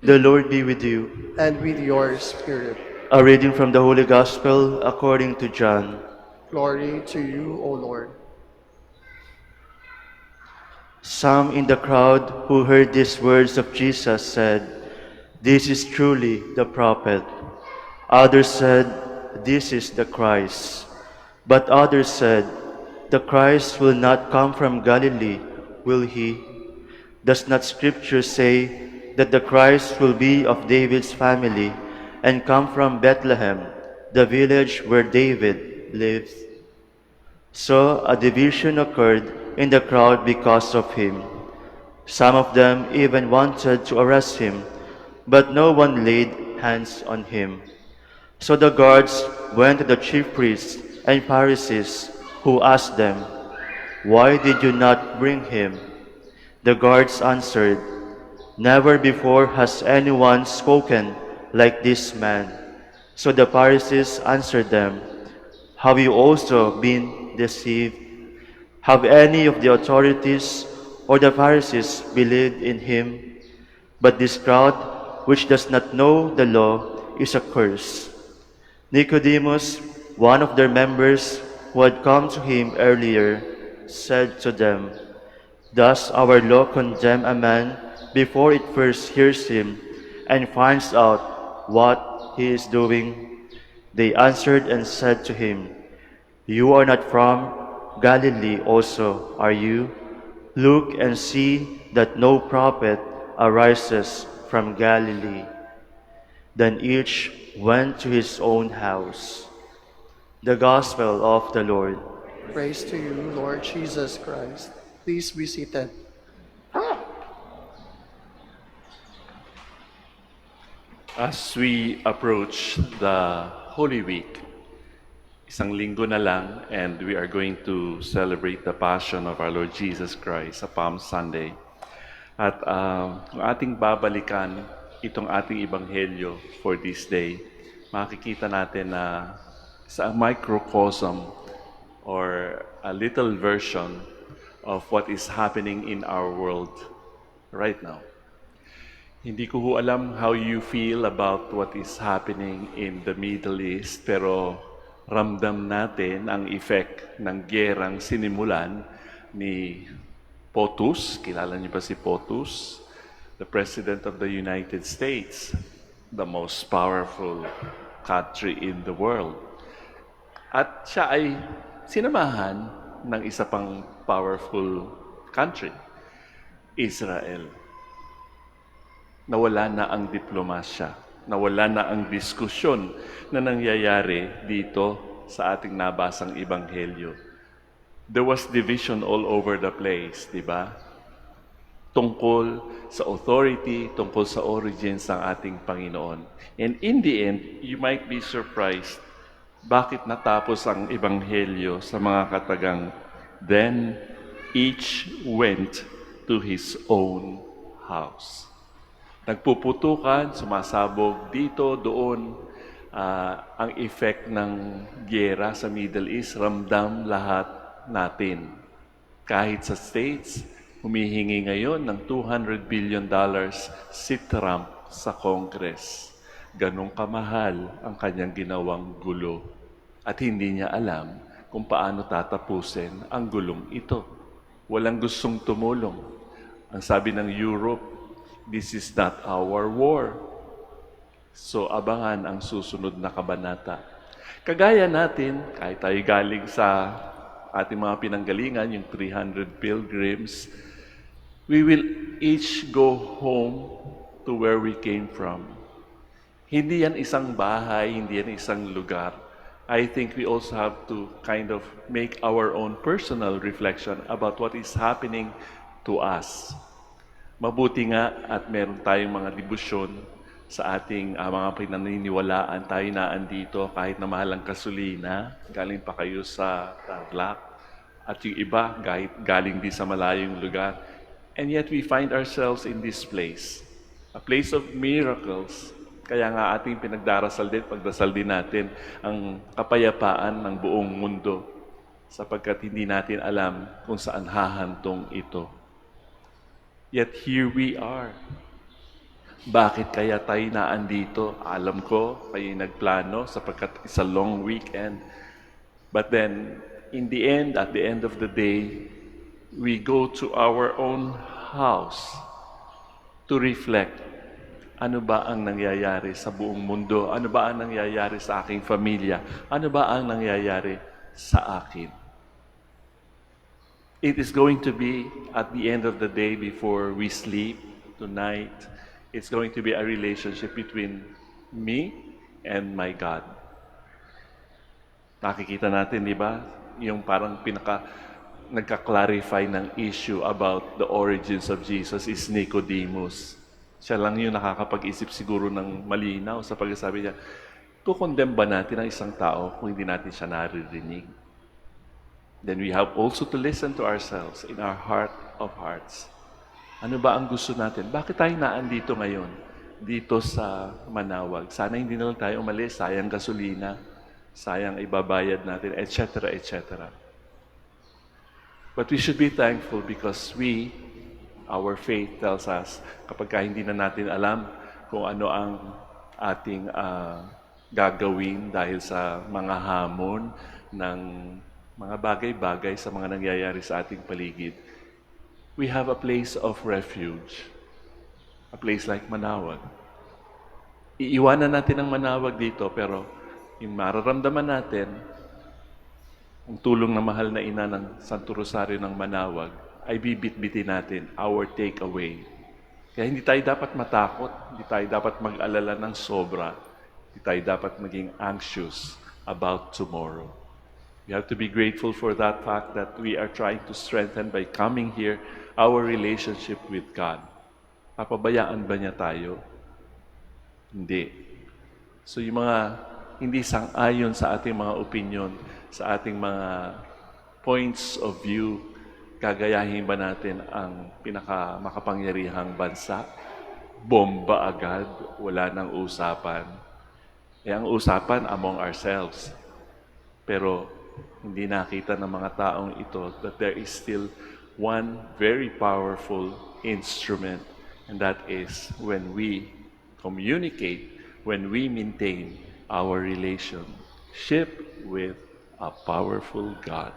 The Lord be with you. and with your spirit. A reading from the Holy Gospel according to John. Glory to you, O Lord. Some in the crowd who heard these words of Jesus said, "This is truly the prophet." Others said, "This is the Christ." But others said, "The Christ will not come from Galilee, will he? Does not Scripture say that the Christ will be of David's family and come from Bethlehem, the village where David lived?" So a division occurred in the crowd because of him. Some of them even wanted to arrest him, but no one laid hands on him. So the guards went to the chief priests and Pharisees, who asked them, "Why did you not bring him?" The guards answered, "Never before has anyone spoken like this man." So the Pharisees answered them, "Have you also been deceived? Have any of the authorities or the Pharisees believed in him? But this crowd, which does not know the law, is accursed." Nicodemus, one of their members who had come to him earlier, said to them, "Does our law condemn a man before it first hears him and finds out what he is doing?" They answered and said to him, "You are not from Galilee also, are you? Look and see that no prophet arises from Galilee." Then each went to his own house. The Gospel of the Lord. Praise to you, Lord Jesus Christ. Please be seated. As we approach the Holy Week, isang linggo na lang and we are going to celebrate the Passion of our Lord Jesus Christ sa Palm Sunday. At kung ating babalikan itong ating Ebanghelyo for this day, makikita natin na sa microcosm or a little version of what is happening in our world right now. Hindi ko ho alam how you feel about what is happening in the Middle East, pero ramdam natin ang effect ng gyerang sinimulan ni POTUS. Kilala niyo ba si POTUS? The President of the United States, the most powerful country in the world. At siya ay sinamahan ng isa pang powerful country, Israel. Nawala na ang diplomasya, nawala na ang diskusyon na nangyayari dito sa ating nabasang Ebanghelyo. There was division all over the place, di ba? Tungkol sa authority, tungkol sa origins ng ating Panginoon. And in the end, you might be surprised bakit natapos ang Ebanghelyo sa mga katagang, "Then each went to his own house." Nagpuputukan, sumasabog dito, doon. Ang effect ng gyera sa Middle East, ramdam lahat natin. Kahit sa States, humihingi ngayon ng $200 billion si Trump sa Congress. Ganong kamahal ang kanyang ginawang gulo. At hindi niya alam kung paano tatapusin ang gulong ito. Walang gustong tumulong. Ang sabi ng Europe, "This is not our war." So abangan ang susunod na kabanata. Kagaya natin, kahit tayo galing sa ating mga pinanggalingan, yung 300 pilgrims, we will each go home to where we came from. Hindi yan isang bahay, hindi yan isang lugar. I think we also have to kind of make our own personal reflection about what is happening to us. Mabuti nga at meron tayong mga debosyon sa ating mga pinaniniwalaan. Tayo na andito kahit na mahal ang gasolina, galing pa kayo sa Tarlac. At yung iba, galing din sa malayong lugar. And yet we find ourselves in this place. A place of miracles. Kaya nga ating pinagdarasal din, pagdasal din natin ang kapayapaan ng buong mundo sapagkat hindi natin alam kung saan hahantong ito. Yet here we are. Bakit kaya tayo naandito? Alam ko, kayo nagplano sapagkat it's a long weekend. But then, in the end, at the end of the day, we go to our own house to reflect. Ano ba ang nangyayari sa buong mundo? Ano ba ang nangyayari sa aking pamilya? Ano ba ang nangyayari sa akin? It is going to be at the end of the day before we sleep tonight. It's going to be a relationship between me and my God. Nakikita natin, di ba? Yung parang nagka-clarify ng issue about the origins of Jesus is Nicodemus. Siya lang yung nakakapag-isip siguro ng malinaw sa pagsasabi niya, kukondem ba natin ang isang tao kung hindi natin siya naririnig? Then we have also to listen to ourselves in our heart of hearts. Ano ba ang gusto natin? Bakit tayo naandito ngayon? Dito sa Manawag. Sana hindi na lang tayo umalis, sayang gasolina, sayang ibabayad natin, etc., etc. But we should be thankful because our faith tells us, kapag hindi na natin alam kung ano ang ating gagawin dahil sa mga hamon ng mga bagay-bagay sa mga nangyayari sa ating paligid, we have a place of refuge, a place like Manawag. Iiwanan natin ang Manawag dito, pero yung mararamdaman natin, ang tulong na mahal na ina ng Santo Rosario ng Manawag, ay bibit-bitin natin our takeaway. Kaya hindi tayo dapat matakot, hindi tayo dapat mag-alala ng sobra, hindi tayo dapat maging anxious about tomorrow. We have to be grateful for that fact that we are trying to strengthen by coming here our relationship with God. Papabayaan ba niya tayo? Hindi. So yung mga hindi sang-ayon sa ating mga opinion, sa ating mga points of view, gagayahin ba natin ang pinakamakapangyarihang bansa? Bomba agad, wala nang usapan. Ang usapan among ourselves. Pero hindi nakita ng mga taong ito that there is still one very powerful instrument, and that is when we communicate, when we maintain our relationship with a powerful God.